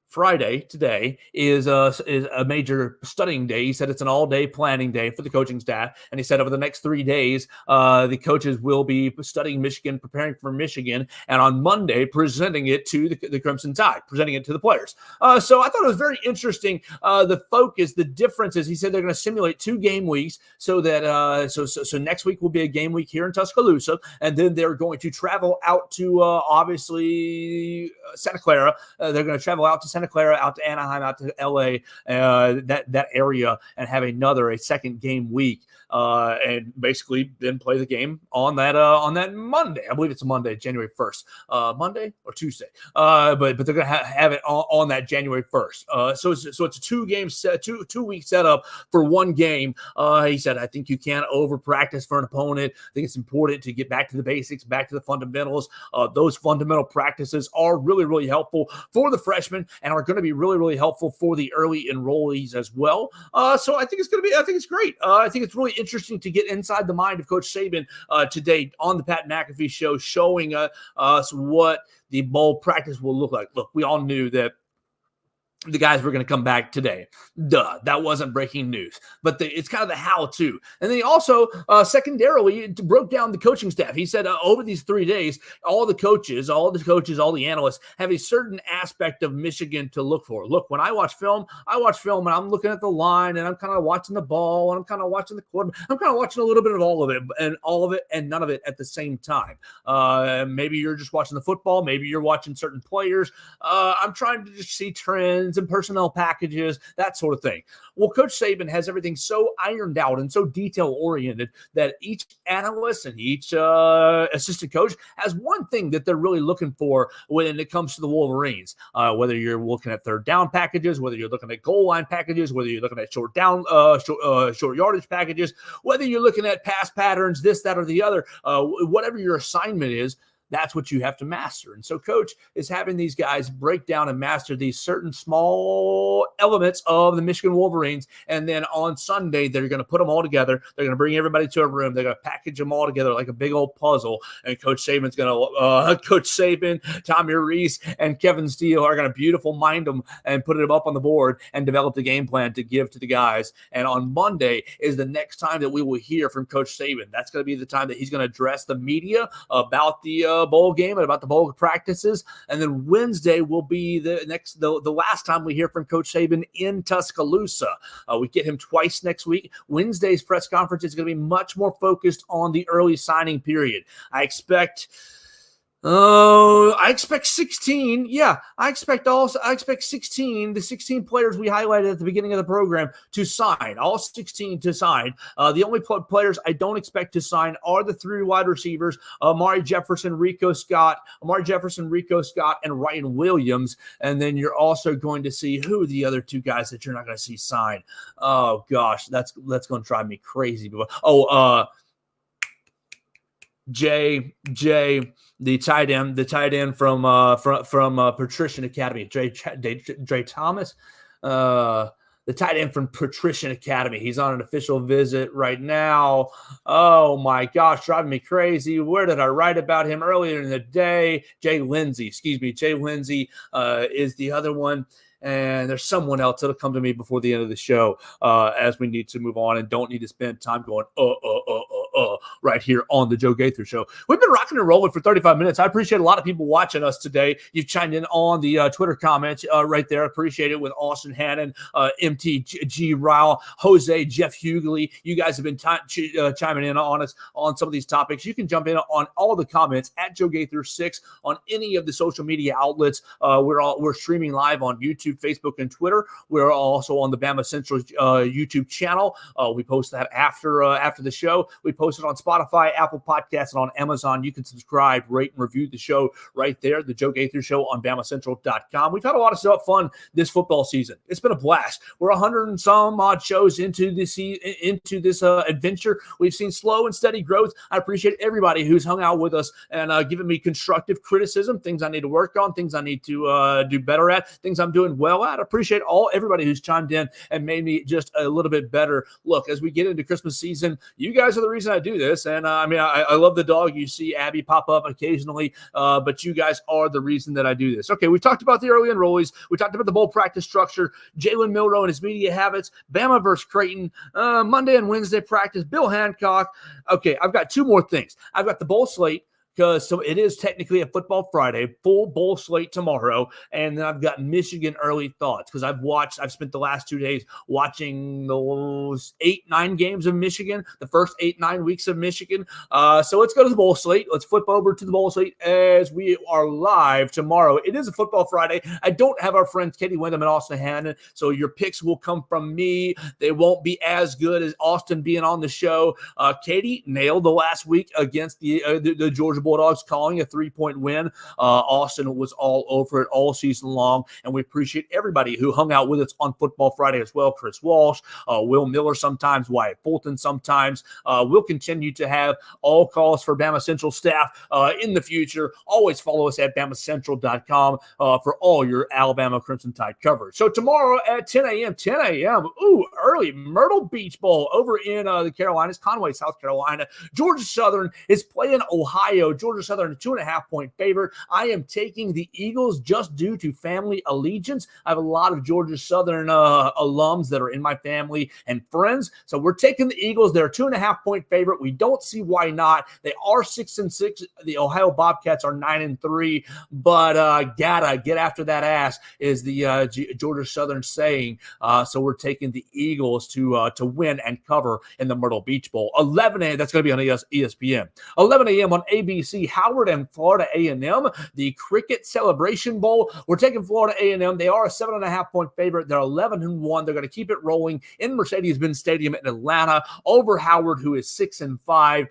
Friday today is a major studying day. He said it's an all-day planning day for the coaching staff, and he said over the next 3 days, the coaches will be studying Michigan, preparing for Michigan, and on Monday presenting it to the Crimson Tide, presenting it to the players. So I thought it was very interesting. The focus, the differences. He said they're going to simulate 2 game weeks, so that so next week will be a game week here in Tuscaloosa, and then they're going to travel out to obviously Santa Clara. They're going to travel out to Santa Clara, out to Anaheim, out to LA, that area, and have a second game week, and basically then play the game on that Monday. I believe it's a Monday, January 1st, Monday or Tuesday. But they're gonna have it on that January 1st. So it's a 2 game set, 2 week setup for 1 game. He said, I think you can't over practice for an opponent. I think it's important to get back to the basics, back to the fundamentals. Those fundamental practices are really, really helpful for the freshmen, and are going to be really, really helpful for the early enrollees as well. So I think it's great. I think it's really interesting to get inside the mind of Coach Saban today on the Pat McAfee show, showing us what the bowl practice will look like. Look, we all knew that the guys were going to come back today. That wasn't breaking news. But it's kind of the how-to. And then he also, secondarily, broke down the coaching staff. He said over these 3 days, all the coaches, all the analysts have a certain aspect of Michigan to look for. Look, when I watch film and I'm looking at the line, and I'm kind of watching the ball, and I'm kind of watching the quarterback. I'm kind of watching a little bit of all of it and none of it at the same time. Maybe you're just watching the football. Maybe you're watching certain players. I'm trying to just see trends and personnel packages, that sort of thing. Well, Coach Saban has everything so ironed out and so detail-oriented that each analyst and each assistant coach has one thing that they're really looking for when it comes to the Wolverines. Whether you're looking at third down packages, whether you're looking at goal line packages, whether you're looking at short yardage packages, whether you're looking at pass patterns, this, that, or the other, whatever your assignment is, that's what you have to master. And so Coach is having these guys break down and master these certain small elements of the Michigan Wolverines. And then on Sunday, they're going to put them all together. They're going to bring everybody to a room. They're going to package them all together like a big old puzzle. And Coach Saban's going to, Coach Saban, Tommy Reese, and Kevin Steele are going to beautiful mind them and put it up on the board and develop the game plan to give to the guys. And on Monday is the next time that we will hear from Coach Saban. That's going to be the time that he's going to address the media about the bowl game and about the bowl practices. And then Wednesday will be the last time we hear from Coach Saban in Tuscaloosa. We get him twice next week. Wednesday's press conference is going to be much more focused on the early signing period. I expect 16. Yeah, I expect 16, the 16 players we highlighted at the beginning of the program to sign, all 16 to sign. The only players I don't expect to sign are the 3 wide receivers, Amari Jefferson, Rico Scott, and Ryan Williams. And then you're also going to see who the other 2 guys that you're not going to see sign. Oh gosh, that's going to drive me crazy. Jay, the tight end from Patrician Academy, Dre Thomas, the tight end from Patrician Academy. He's on an official visit right now. Oh my gosh, driving me crazy. Where did I write about him earlier in the day? Jay Lindsey is the other one. And there's someone else that'll come to me before the end of the show as we need to move on and don't need to spend time going, right here on the Joe Gaither Show. We've been rocking and rolling for 35 minutes. I appreciate a lot of people watching us today. You've chimed in on the Twitter comments right there. Appreciate it with Austin Hannon, MTG Ryle, Jose, Jeff Hughley. You guys have been chiming in on us on some of these topics. You can jump in on all the comments at Joe Gaither 6 on any of the social media outlets. We're streaming live on YouTube, Facebook, and Twitter. We're also on the BamaCentral YouTube channel. We post that after the show. We post it on Spotify, Apple Podcasts, and on Amazon. You can subscribe, rate, and review the show right there, the Joe Gaither Show on BamaCentral.com. We've had a lot of fun this football season. It's been a blast. We're 100 and some odd shows into this adventure. We've seen slow and steady growth. I appreciate everybody who's hung out with us and given me constructive criticism, things I need to work on, things I need to do better at, things I'm doing well at. I appreciate everybody who's chimed in and made me just a little bit better. Look, as we get into Christmas season, you guys are the reason I do this. And I love the dog. You see Abby pop up occasionally, but you guys are the reason that I do this. Okay, we've talked about the early enrollees. We talked about the bowl practice structure, Jalen Milroe and his media habits, Bama versus Creighton, Monday and Wednesday practice, Bill Hancock. Okay, I've got 2 more things. I've got the bowl slate. So it is technically a football Friday, full bowl slate tomorrow. And then I've got Michigan early thoughts because I've spent the last 2 days watching those 8-9 games of Michigan, the first 8-9 weeks of Michigan. So let's go to the bowl slate. Let's flip over to the bowl slate as we are live tomorrow. It is a football Friday. I don't have our friends Katie Wyndham and Austin Hannon, so your picks will come from me. They won't be as good as Austin being on the show. Katie nailed the last week against the Georgia Bulldogs, calling a 3-point win. Austin was all over it all season long, and we appreciate everybody who hung out with us on Football Friday as well. Chris Walsh, Will Miller sometimes, Wyatt Fulton sometimes. We'll continue to have all calls for BamaCentral staff in the future. Always follow us at BamaCentral.com for all your Alabama Crimson Tide coverage. So tomorrow at 10 a.m., early, Myrtle Beach Bowl over in the Carolinas, Conway, South Carolina. Georgia Southern is playing Ohio. Georgia Southern, a 2.5-point favorite. I am taking the Eagles just due to family allegiance. I have a lot of Georgia Southern alums that are in my family and friends. So we're taking the Eagles. They're a 2.5-point favorite. We don't see why not. They are 6-6. The Ohio Bobcats are 9-3, but gotta get after that ass is the Georgia Southern saying. So we're taking the Eagles to win and cover in the Myrtle Beach Bowl. 11 a.m. That's going to be on ESPN. 11 a.m. on ABC. Howard and Florida A&M, the Cricket Celebration Bowl. We're taking Florida A&M. They are a 7.5-point favorite. They're 11-1. They're going to keep it rolling in Mercedes-Benz Stadium in Atlanta over Howard, who is 6-5.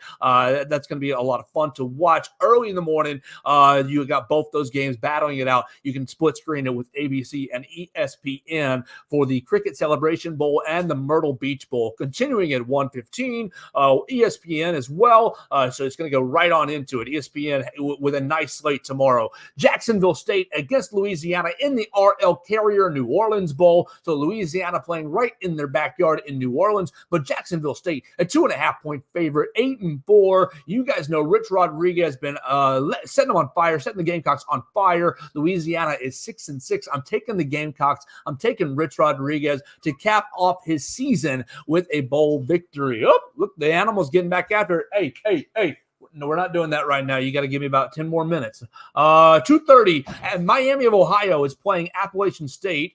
That's going to be a lot of fun to watch early in the morning. You got both those games battling it out. You can split screen it with ABC and ESPN for the Cricket Celebration Bowl and the Myrtle Beach Bowl. Continuing at 1:15, ESPN as well. So it's going to go right on into it. ESPN with a nice slate tomorrow. Jacksonville State against Louisiana in the R.L. Carrier New Orleans Bowl. So Louisiana playing right in their backyard in New Orleans, but Jacksonville State, a 2.5-point favorite, 8-4. You guys know Rich Rodriguez has been setting them on fire, setting the Gamecocks on fire. Louisiana is 6-6. I'm taking the Gamecocks. I'm taking Rich Rodriguez to cap off his season with a bowl victory. Oh, look, the animal's getting back after it. Hey. No, we're not doing that right now. You got to give me about 10 more minutes. 2:30, and Miami of Ohio is playing Appalachian State.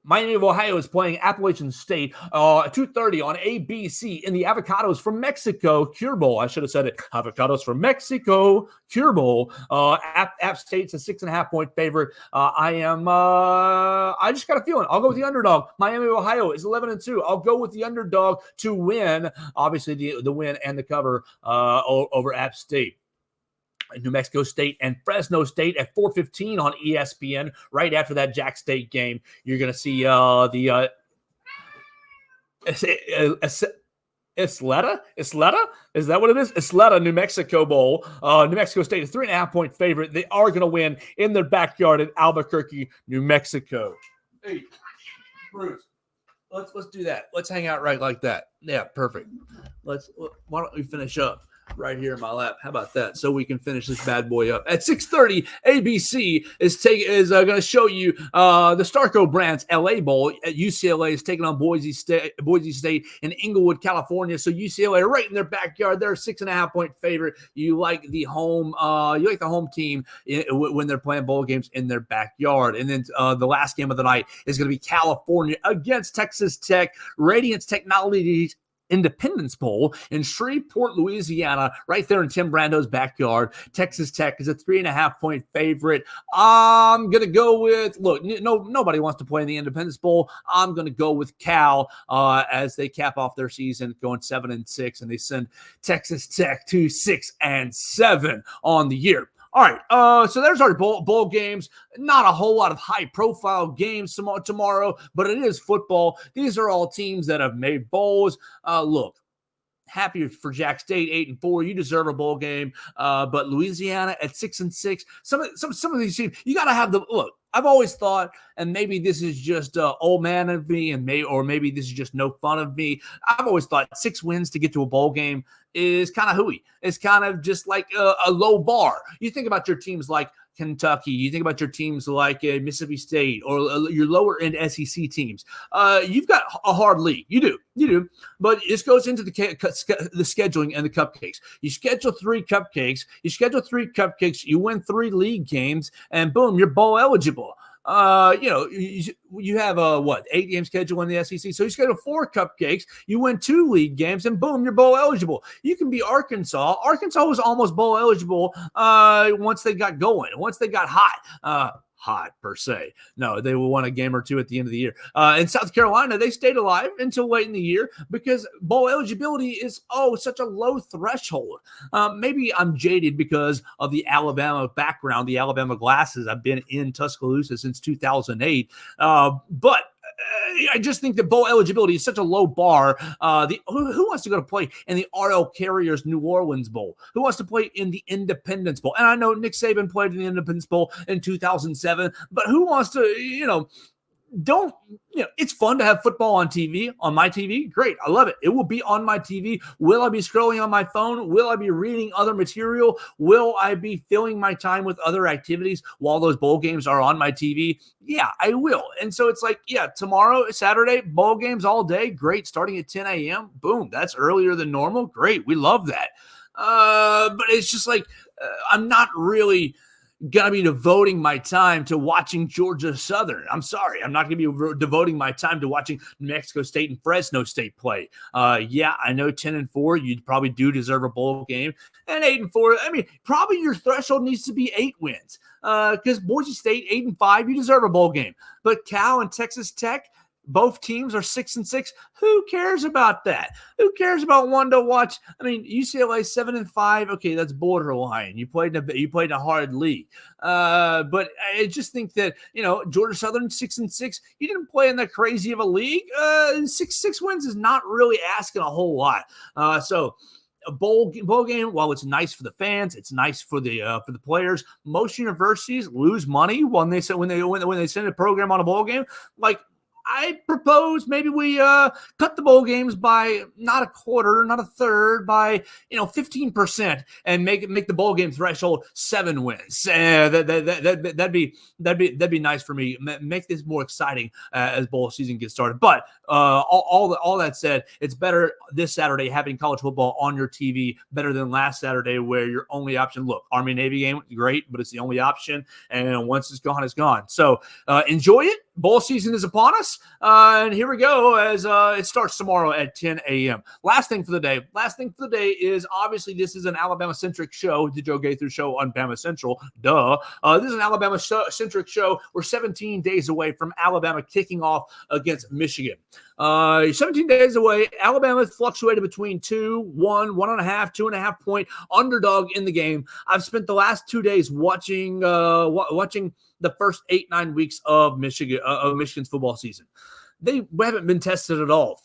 Miami of Ohio is playing Appalachian State 2:30 on ABC in the Avocados from Mexico Cure Bowl. I should have said it. Avocados from Mexico Cure Bowl. App State's a 6.5-point favorite. I just got a feeling. I'll go with the underdog. Miami of Ohio is 11-2. I'll go with the underdog to win. Obviously, the win and the cover over App State. New Mexico State and Fresno State at 4:15 on ESPN. Right after that Jack State game, you're going to see the Isleta? Is that what it is? Isleta, New Mexico Bowl. New Mexico State is 3.5-point favorite. They are going to win in their backyard in Albuquerque, New Mexico. Hey, Bruce, let's do that. Let's hang out right like that. Yeah, perfect. Why don't we finish up right here in my lap? How about that? So we can finish this bad boy up. At 6:30, ABC is going to show you the Starco Brands LA Bowl. At UCLA is taking on Boise State in Inglewood, California. So UCLA right in their backyard. They're a 6.5-point favorite. You like the home team when they're playing bowl games in their backyard. And then the last game of the night is going to be California against Texas Tech. Radiance Technologies Independence Bowl in Shreveport, Louisiana, right there in Tim Brando's backyard. Texas Tech is a 3.5-point favorite. I'm going to go with, nobody wants to play in the Independence Bowl. I'm going to go with Cal as they cap off their season going 7-6, and they send Texas Tech to 6-7 on the year. All right, so there's our bowl games. Not a whole lot of high-profile games tomorrow, but it is football. These are all teams that have made bowls. Look, happy for Jack State, 8-4. You deserve a bowl game. But Louisiana at 6-6. Some of these teams, you got to have the look. I've always thought, and maybe this is just old man of me, or maybe this is just no fun of me. I've always thought 6 wins to get to a bowl game is kind of hooey. It's kind of just like a low bar. You think about your teams like Kentucky, you think about your teams like Mississippi State, or your lower end SEC teams. You've got a hard league. You do. But this goes into the scheduling and the cupcakes. You schedule 3 cupcakes. You win 3 league games, and boom, you're bowl eligible. You have 8 game schedule in the SEC. So you schedule 4 cupcakes, you win 2 league games, and boom, you're bowl eligible. You can be Arkansas. Arkansas was almost bowl eligible once they got going, once they got hot per se. No, they will won a game or 2 at the end of the year. In South Carolina, they stayed alive until late in the year because bowl eligibility is such a low threshold. Maybe I'm jaded because of the Alabama background, the Alabama glasses. I've been in Tuscaloosa since 2008, but I just think that bowl eligibility is such a low bar. Who wants to go to play in the R.L. Carrier's New Orleans Bowl? Who wants to play in the Independence Bowl? And I know Nick Saban played in the Independence Bowl in 2007, but who wants to, it's fun to have football on TV, on my TV. Great. I love it. It will be on my TV. Will I be scrolling on my phone? Will I be reading other material? Will I be filling my time with other activities while those bowl games are on my TV? Yeah, I will. And so it's like, tomorrow, Saturday, bowl games all day. Great. Starting at 10 a.m. Boom. That's earlier than normal. Great. We love that. But it's just like, I'm not really going to be devoting my time to watching Georgia Southern. I'm sorry. I'm not going to be devoting my time to watching New Mexico State and Fresno State play. I know 10-4, you probably do deserve a bowl game. And 8-4, probably your threshold needs to be 8 wins. Because Boise State, 8-5, you deserve a bowl game. But Cal and Texas Tech, both teams are 6-6. Who cares about that? Who cares about one to watch? UCLA 7-5. Okay, that's borderline. You played in a hard league. But I just think that Georgia Southern 6-6. You didn't play in that crazy of a league. 6 wins is not really asking a whole lot. So a bowl game, while it's nice for the fans, it's nice for the players. Most universities lose money when they send a program on a bowl game. Like, I propose maybe we cut the bowl games by not a quarter, not a third, by 15%, and make the bowl game threshold 7 wins. That'd be nice for me. Make this more exciting as bowl season gets started. But all that said, it's better this Saturday having college football on your TV better than last Saturday where your only option. Look, Army Navy game great, but it's the only option, and once it's gone, it's gone. So enjoy it. Bowl season is upon us, and here we go as it starts tomorrow at 10 a.m. Last thing for the day is obviously this is an Alabama-centric show, the Joe Gaither Show on BamaCentral. Duh. This is an Alabama-centric show. We're 17 days away from Alabama kicking off against Michigan. 17 days away. Alabama fluctuated between 2, 1, 1.5, 2.5 point underdog in the game. I've spent the last 2 days watching the first 8-9 weeks of Michigan's football season. They haven't been tested at all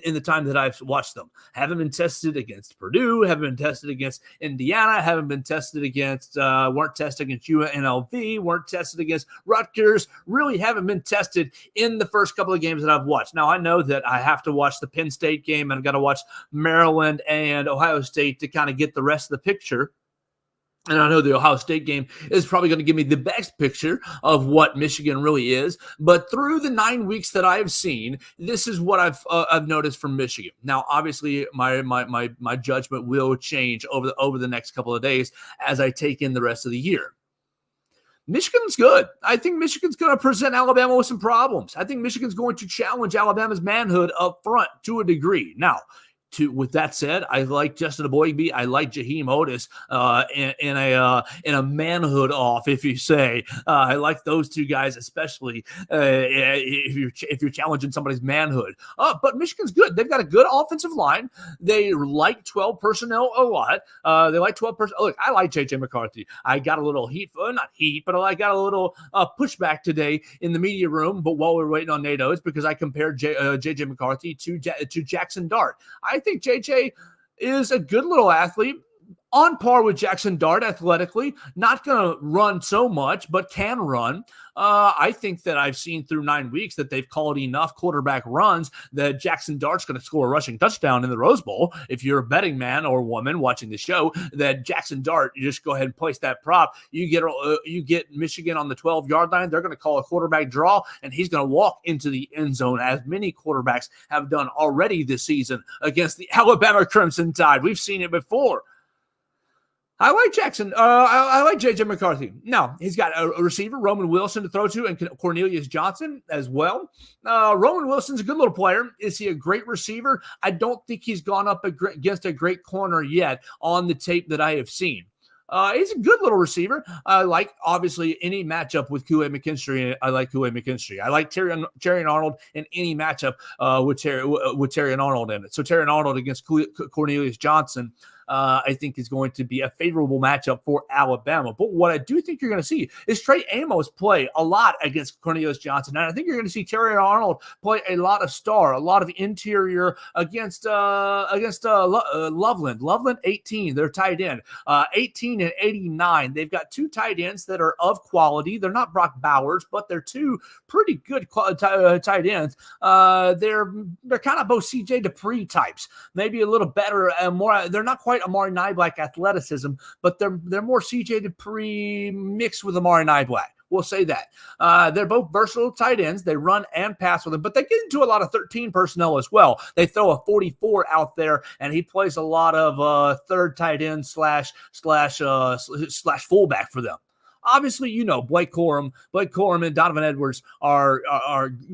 in the time that I've watched them. Haven't been tested against Purdue, haven't been tested against Indiana, haven't been tested against, weren't tested against UNLV, weren't tested against Rutgers, really haven't been tested in the first couple of games that I've watched. Now, I know that I have to watch the Penn State game and I've got to watch Maryland and Ohio State to kind of get the rest of the picture. And I know the Ohio State game is probably going to give me the best picture of what Michigan really is. But through the 9 weeks that I've seen, this is what I've noticed from Michigan. Now, obviously, my judgment will change over the next couple of days as I take in the rest of the year. Michigan's good. I think Michigan's going to present Alabama with some problems. I think Michigan's going to challenge Alabama's manhood up front to a degree. Now, with that said, I like Justin Aboigbe. I like Jaheim Otis in a manhood off, if you say. I like those two guys, especially if you're challenging somebody's manhood. But Michigan's good. They've got a good offensive line. They like 12 personnel a lot. They like 12 personnel. Look, I like J.J. McCarthy. I got a little I got a little pushback today in the media room. But while we're waiting on NATO, it's because I compared J.J. McCarthy to Jackson Dart. I think JJ is a good little athlete, on par with Jackson Dart athletically, not going to run so much, but can run. I think that I've seen through 9 weeks that they've called enough quarterback runs that Jackson Dart's going to score a rushing touchdown in the Rose Bowl. If you're a betting man or woman watching the show, that Jackson Dart, you just go ahead and place that prop. You get Michigan on the 12-yard line. They're going to call a quarterback draw, and he's going to walk into the end zone, as many quarterbacks have done already this season against the Alabama Crimson Tide. We've seen it before. I like Jackson. I like J.J. McCarthy. Now, he's got a receiver, Roman Wilson, to throw to, and Cornelius Johnson as well. Roman Wilson's a good little player. Is he a great receiver? I don't think he's gone up against a great corner yet on the tape that I have seen. He's a good little receiver. I like, obviously, any matchup with Kool-Aid McKinstry. I like Kool-Aid McKinstry. I like Terry Arnold in any matchup with Terry Arnold in it. So Terry Arnold against Cornelius Johnson, I think is going to be a favorable matchup for Alabama. But what I do think you're going to see is Trey Amos play a lot against Cornelius Johnson. And I think you're going to see Terry Arnold play a lot of interior against Loveland. Loveland, 18, they're tight end. 18 and 89. They've got two tight ends that are of quality. They're not Brock Bowers, but they're two pretty good tight ends. They're kind of both CJ Dupree types. Maybe a little better and more. They're not quite Amari Niblack athleticism, but they're more CJ Dupree mixed with Amari Niblack. We'll say that. They're both versatile tight ends. They run and pass with them, but they get into a lot of 13 personnel as well. They throw a 44 out there, and he plays a lot of third tight end slash fullback for them. Obviously, Blake Corum and Donovan Edwards are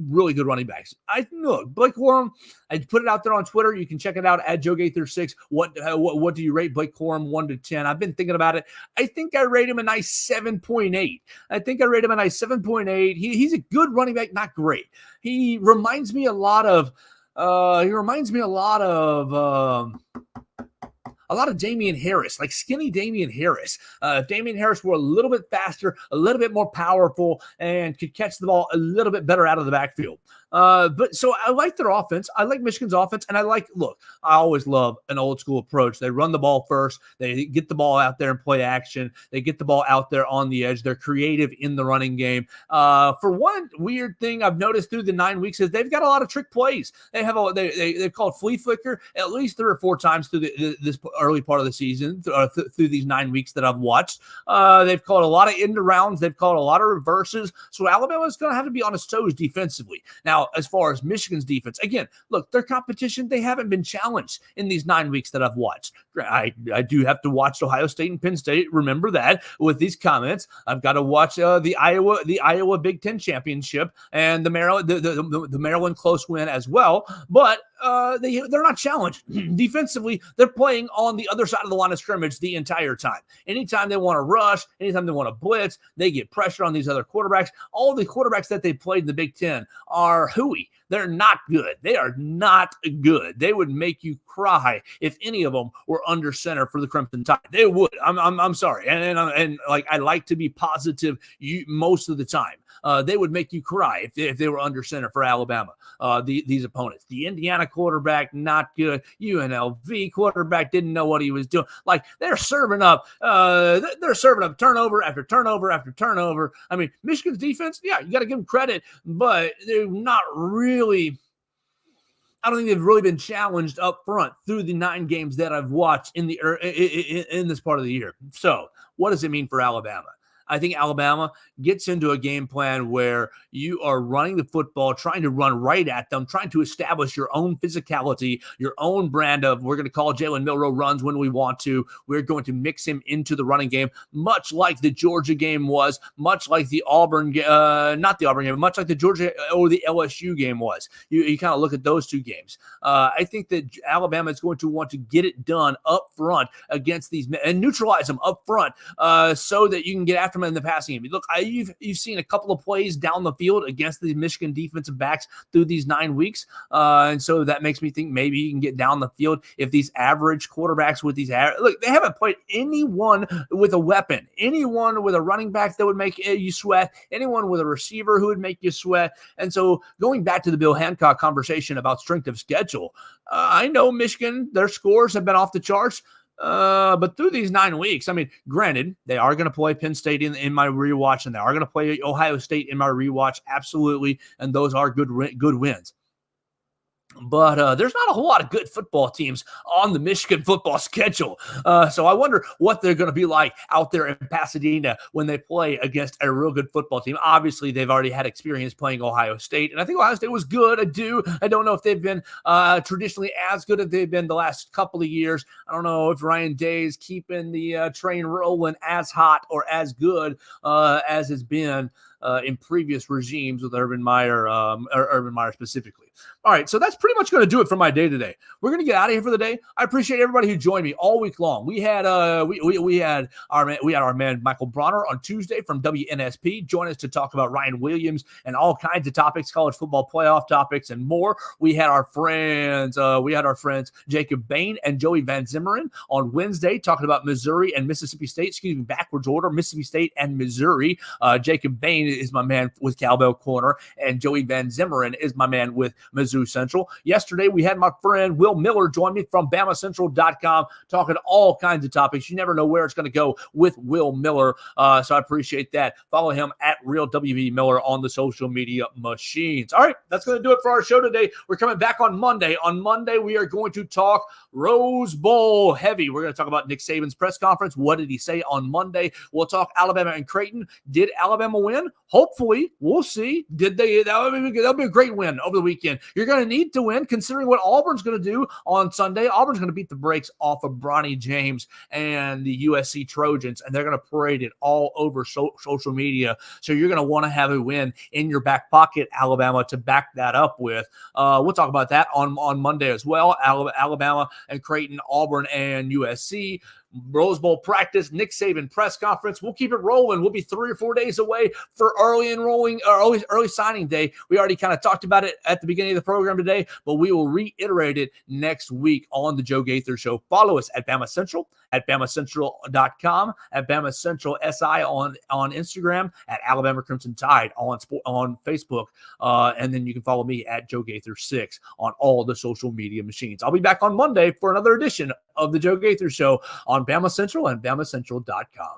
really good running backs. Look, Blake Corum, I put it out there on Twitter. You can check it out at Joe Gaither 6. What do you rate Blake Corum 1 to 10? I've been thinking about it. I think I rate him a nice 7.8. He's a good running back, not great. He reminds me a lot of Damian Harris, like skinny Damian Harris. If Damian Harris were a little bit faster, a little bit more powerful, and could catch the ball a little bit better out of the backfield. But so I like their offense. I like Michigan's offense. And I always love an old school approach. They run the ball first. They get the ball out there and play action. They get the ball out there on the edge. They're creative in the running game. For one weird thing I've noticed through the 9 weeks is they've got a lot of trick plays. They've called flea flicker at least 3 or 4 times through this early part of the season, through these 9 weeks that I've watched. They've called a lot of end arounds. They've called a lot of reverses. So Alabama is going to have to be on its toes defensively. Now, as far as Michigan's defense, again, look, their competition, they haven't been challenged in these 9 weeks that I've watched. I do have to watch Ohio State and Penn State. Remember that with these comments. I've got to watch the Iowa Big Ten Championship and the Maryland close win as well. But they're not challenged defensively. They're playing on the other side of the line of scrimmage the entire time. Anytime they want to rush, anytime they want to blitz, they get pressure on these other quarterbacks. All the quarterbacks that they played in the Big Ten are hooey. They're not good. They are not good. They would make you cry if any of them were under center for the Crimson Tide. They would. I'm sorry. And like, I like to be positive most of the time. They would make you cry if they were under center for Alabama. These opponents. The Indiana quarterback, not good. UNLV quarterback didn't know what he was doing. Like, they're serving up turnover after turnover after turnover. I mean, Michigan's defense, yeah, you got to give them credit, but they're not really. I don't think they've really been challenged up front through the 9 games that I've watched in this part of the year. So, what does it mean for Alabama? I think Alabama gets into a game plan where you are running the football, trying to run right at them, trying to establish your own physicality, your own brand of, we're going to call Jalen Milroe runs when we want to. We're going to mix him into the running game, much like the Georgia game was, much like the Auburn not the Auburn game, much like the Georgia or the LSU game was. You kind of look at those 2 games. I think that Alabama is going to want to get it done up front against these and neutralize them up front so that you can get after them in the passing game. Look, you've seen a couple of plays down the field against the Michigan defensive backs through these 9 weeks. And so that makes me think maybe you can get down the field if these average quarterbacks with these look, they haven't played anyone with a weapon, anyone with a running back that would make you sweat, anyone with a receiver who would make you sweat. And so going back to the Bill Hancock conversation about strength of schedule, I know Michigan, their scores have been off the charts. But through these 9 weeks, I mean, granted, they are going to play Penn State in my rewatch, and they are going to play Ohio State in my rewatch, absolutely, and those are good wins. But there's not a whole lot of good football teams on the Michigan football schedule. So I wonder what they're going to be like out there in Pasadena when they play against a real good football team. Obviously, they've already had experience playing Ohio State, and I think Ohio State was good. I don't know if they've been traditionally as good as they've been the last couple of years. I don't know if Ryan Day is keeping the train rolling as hot or as good as it's been in previous regimes with Urban Meyer specifically. All right, so that's pretty much going to do it for my day today. We're going to get out of here for the day. I appreciate everybody who joined me all week long. We had our man Michael Bronner on Tuesday from WNSP join us to talk about Ryan Williams and all kinds of topics, college football playoff topics, and more. We had our friends Jacob Bain and Joey Van Zimmeren on Wednesday talking about Missouri and Mississippi State. Backwards order, Mississippi State and Missouri. Jacob Bain is my man with Cowbell Corner, and Joey Van Zimmeren is my man with Mizzou Central. Yesterday, we had my friend Will Miller join me from BamaCentral.com talking all kinds of topics. You never know where it's going to go with Will Miller, so I appreciate that. Follow him at Real WB Miller on the social media machines. All right, that's going to do it for our show today. We're coming back on Monday. On Monday, we are going to talk Rose Bowl heavy. We're going to talk about Nick Saban's press conference. What did he say on Monday? We'll talk Alabama and Creighton. Did Alabama win? Hopefully. We'll see. Did they? That'll be a great win over the weekend. You're going to need to win considering what Auburn's going to do on Sunday. Auburn's going to beat the brakes off of Bronny James and the USC Trojans, and they're going to parade it all over social media. So you're going to want to have a win in your back pocket, Alabama, to back that up with. We'll talk about that on Monday as well. Alabama and Creighton, Auburn and USC. Rose Bowl practice, Nick Saban press conference. We'll keep it rolling. We'll be 3 or 4 days away for early signing day. We already kind of talked about it at the beginning of the program today, but we will reiterate it next week on the Joe Gaither Show. Follow us at BamaCentral, at BamaCentral.com, at BamaCentral SI on Instagram, at Alabama Crimson Tide on Facebook, and then you can follow me at Joe Gaither 6 on all the social media machines. I'll be back on Monday for another edition of the Joe Gaither Show on BamaCentral and BamaCentral.com.